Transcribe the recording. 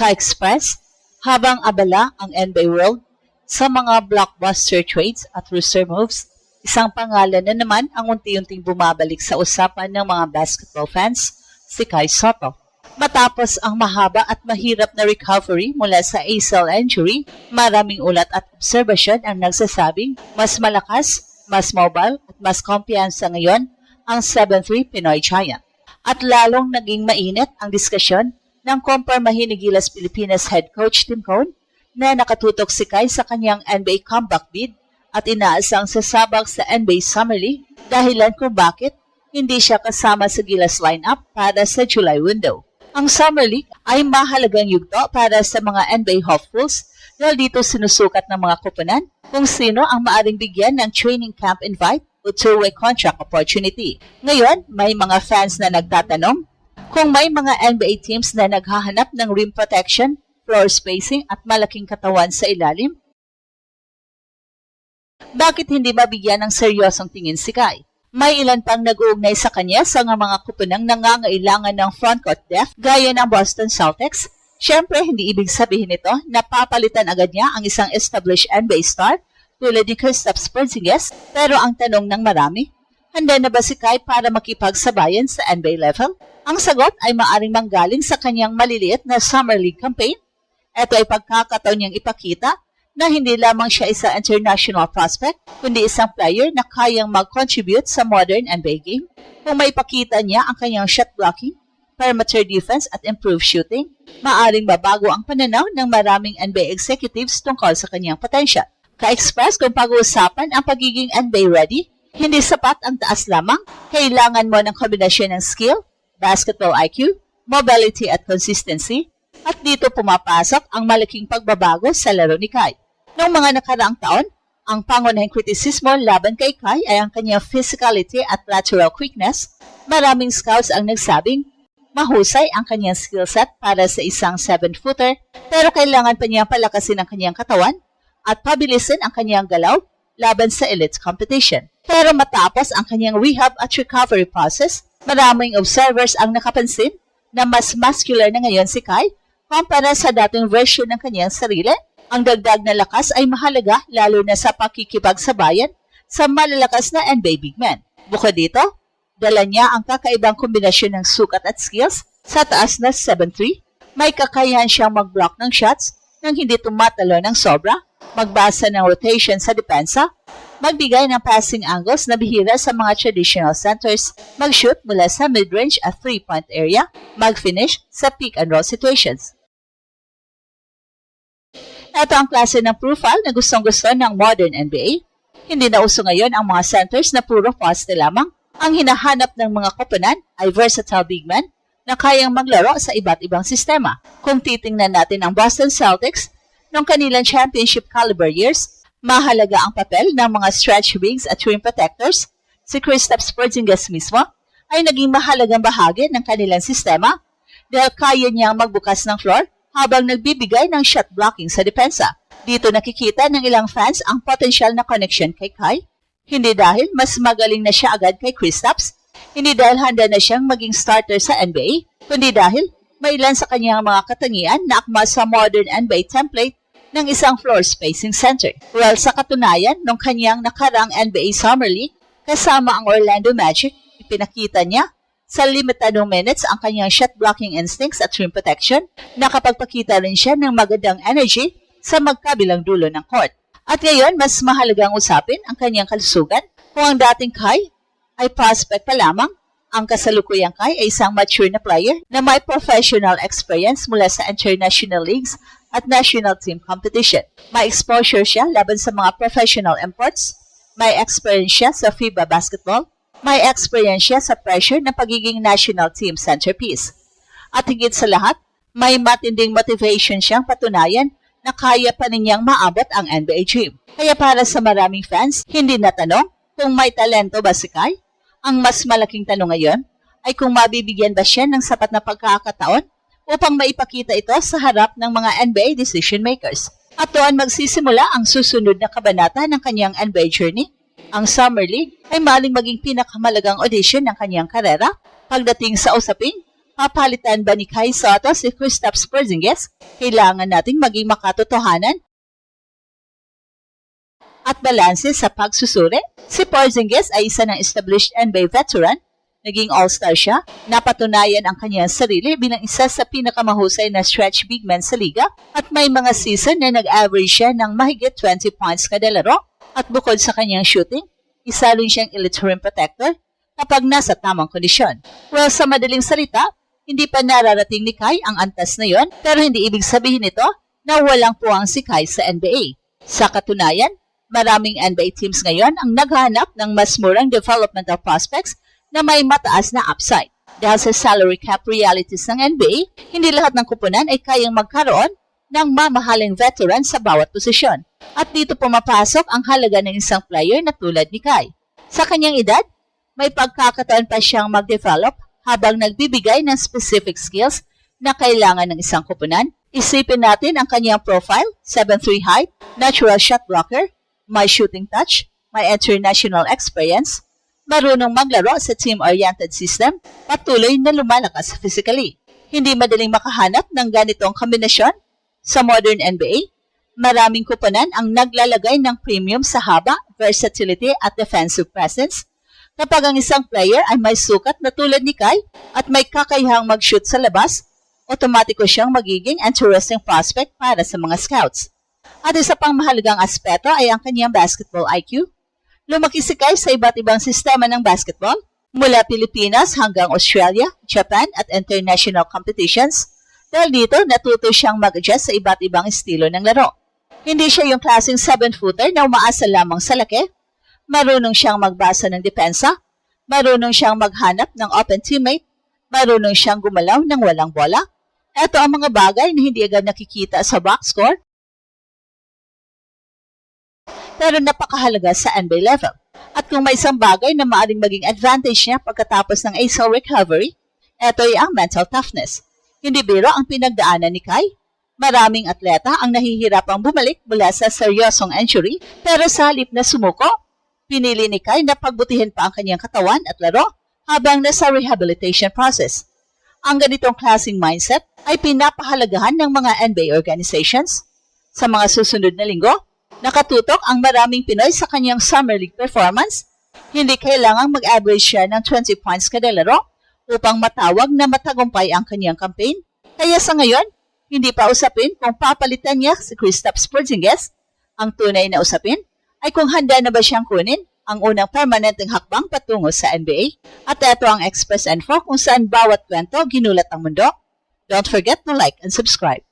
ka-express, habang abala ang NBA world sa mga blockbuster trades at rooster moves, isang pangalan na naman ang unti-unting bumabalik sa usapan ng mga basketball fans, si Kai Sotto. Matapos ang mahaba at mahirap na recovery mula sa ACL injury, maraming ulat at obserbasyon ang nagsasabing mas malakas, mas mobile at mas kumpiyansa ngayon ang 7'3" Pinoy Giant. At lalong naging mainit ang diskusyon ng kumpirmahin ni Gilas Pilipinas head coach Tim Cone na nakatutok si Kai sa kanyang NBA comeback bid at inaasang sasabak sa NBA Summer League dahilan kung bakit hindi siya kasama sa Gilas lineup para sa July window. Ang Summer League ay mahalagang yugto para sa mga NBA hopefuls dahil dito sinusukat ng mga koponan kung sino ang maaring bigyan ng training camp invite o two-way contract opportunity. Ngayon, may mga fans na nagtatanong kung may mga NBA teams na naghahanap ng rim protection, floor spacing at malaking katawan sa ilalim, bakit hindi mabigyan ng seryosong tingin si Kai? May ilan pang nag-uugnay sa kanya sa mga kupunang nangangailangan ng frontcourt depth gaya ng Boston Celtics. Siyempre, hindi ibig sabihin nito na papalitan agad niya ang isang established NBA star tulad ni Kristaps Porzingis. Pero ang tanong ng marami, handa na ba si Kai para makipagsabayan sa NBA level? Ang sagot ay maaring manggaling sa kanyang maliliit na Summer League campaign. Ito ay pagkakataon niyang ipakita na hindi lamang siya isang international prospect, kundi isang player na kayang mag-contribute sa modern NBA game. Kung maipakita niya ang kanyang shot blocking, perimeter defense at improved shooting, maaring babago ang pananaw ng maraming NBA executives tungkol sa kanyang potential. Ka-express kung pag-uusapan ang pagiging NBA ready, hindi sapat ang taas lamang, kailangan mo ng kombinasyon ng skill, basketball IQ, mobility at consistency, at dito pumapasok ang malaking pagbabago sa laro ni Kai. Noong mga nakaraang taon, ang pangunahing kritisismo laban kay Kai ay ang kanyang physicality at lateral quickness. Maraming scouts ang nagsabing mahusay ang kanyang skill set para sa isang 7-footer, pero kailangan pa niyang palakasin ang kanyang katawan at pabilisin ang kanyang galaw laban sa elite competition. Pero matapos ang kanyang rehab at recovery process, maraming observers ang nakapansin na mas muscular na ngayon si Kai kumpara sa dating version ng kanyang sarili. Ang dagdag na lakas ay mahalaga lalo na sa pakikipagsabayan sa malalakas na NBA big men. Bukod dito, dala niya ang kakaibang kombinasyon ng sukat at skills sa taas na 7'3". May kakayahan siyang mag-block ng shots nang hindi tumatalo ng sobra, magbasa ng rotation sa depensa, magbigay ng passing angles na bihira sa mga traditional centers, mag-shoot mula sa mid-range at 3-point area, mag-finish sa pick-and-roll situations. Ito ang klase ng profile na gustong-gusto ng modern NBA. Hindi na uso ngayon ang mga centers na puro poste lamang. Ang hinahanap ng mga koponan ay versatile big men na kayang maglaro sa iba't ibang sistema. Kung titingnan natin ang Boston Celtics noong kanilang championship caliber years, mahalaga ang papel ng mga stretch bigs at rim protectors. Si Kristaps Porzingis mismo ay naging mahalagang bahagi ng kanilang sistema dahil kaya niyang magbukas ng floor habang nagbibigay ng shot blocking sa depensa. Dito nakikita ng ilang fans ang potensyal na connection kay Kai. Hindi dahil mas magaling na siya agad kay Kristaps, hindi dahil handa na siyang maging starter sa NBA, kundi dahil may ilan sa kanyang mga katangian na akma sa modern NBA template ng isang floor spacing center. Well, sa katunayan, nung kanyang nakarang NBA Summer League, kasama ang Orlando Magic, ipinakita niya sa limitadong minutes ang kanyang shot blocking instincts at rim protection, nakapagpakita rin siya ng magandang energy sa magkabilang dulo ng court. At ngayon, mas mahalagang usapin ang kanyang kalusugan. Kung ang dating Kai ay prospect pa lamang, ang kasalukuyang Kai ay isang mature na player na may professional experience mula sa international leagues at national team competition. May exposure siya laban sa mga professional imports, may experience siya sa FIBA basketball, may experience siya sa pressure ng pagiging national team centerpiece. At higit sa lahat, may matinding motivation siyang patunayan na kaya pa ninyang maabot ang NBA dream. Kaya para sa maraming fans, hindi na tanong kung may talento ba si Kai. Ang mas malaking tanong ngayon ay kung mabibigyan ba siya ng sapat na pagkakataon upang maipakita ito sa harap ng mga NBA decision makers. At doon magsisimula ang susunod na kabanata ng kanyang NBA journey. Ang Summer League ay maaaring maging pinakamalagang audition ng kanyang karera pagdating sa usaping Papalitan ba ni Kai Sotto si Kristaps Porzingis? Kailangan nating maging makatotohanan at balanse sa pagsusuri. Si Porzingis ay isa ng established NBA veteran. Naging all-star siya. Napatunayan ang kanyang sarili bilang isa sa pinakamahusay na stretch big men sa liga at may mga season na nag-average siya ng mahigit 20 points kada laro. At bukod sa kanyang shooting, isa rin siyang elite rim protector kapag nasa tamang kondisyon. Well, sa madaling salita, hindi pa nararating ni Kai ang antas na yon, pero hindi ibig sabihin nito na walang puwang si Kai sa NBA. Sa katunayan, maraming NBA teams ngayon ang naghahanap ng mas murang developmental prospects na may mataas na upside. Dahil sa salary cap realities ng NBA, hindi lahat ng kupunan ay kayang magkaroon ng mamahaling veteran sa bawat posisyon. At dito pumapasok ang halaga ng isang player na tulad ni Kai. Sa kanyang edad, may pagkakataon pa siyang mag-develop habang nagbibigay ng specific skills na kailangan ng isang kupunan. Isipin natin ang kanyang profile, 7'3" height, natural shot blocker, may shooting touch, may international experience, marunong maglaro sa team-oriented system, patuloy na lumalakas physically. Hindi madaling makahanap ng ganitong kombinasyon sa modern NBA. Maraming kupunan ang naglalagay ng premium sa haba, versatility at defensive presence. Kapag ang isang player ay may sukat na tulad ni Kai at may kakayahang mag-shoot sa labas, otomatiko siyang magiging interesting prospect para sa mga scouts. At isa pang mahalagang aspeto ay ang kanyang basketball IQ. Lumaki si Kai sa iba't ibang sistema ng basketball, mula Pilipinas hanggang Australia, Japan at international competitions. Dahil dito, natuto siyang mag-adjust sa iba't ibang estilo ng laro. Hindi siya yung klaseng 7-footer na umaasa lamang sa laki. Marunong siyang magbasa ng depensa, marunong siyang maghanap ng open teammate, marunong siyang gumalaw ng walang bola. Ito ang mga bagay na hindi agad nakikita sa box score, pero napakahalaga sa NBA level. At kung may isang bagay na maaaring maging advantage niya pagkatapos ng ACL recovery, ito ay ang mental toughness. Hindi biro ang pinagdaanan ni Kai. Maraming atleta ang nahihirapang bumalik mula sa seryosong injury, pero sa halip na sumuko, pinili ni Kai na pagbutihin pa ang kanyang katawan at laro habang nasa rehabilitation process. Ang ganitong klaseng mindset ay pinapahalagahan ng mga NBA organizations. Sa mga susunod na linggo, nakatutok ang maraming Pinoy sa kanyang Summer League performance. Hindi kailangang mag-average siya ng 20 points kada laro upang matawag na matagumpay ang kanyang campaign. Kaya sa ngayon, hindi pa usapin kung papalitan niya si Kristaps Porzingis. Ang tunay na usapin ay kung handa na ba siyang kunin ang unang permanenteng hakbang patungo sa NBA. At ito ang Express Info kung saan bawat kwento ginulat ang mundo. Don't forget to like and subscribe.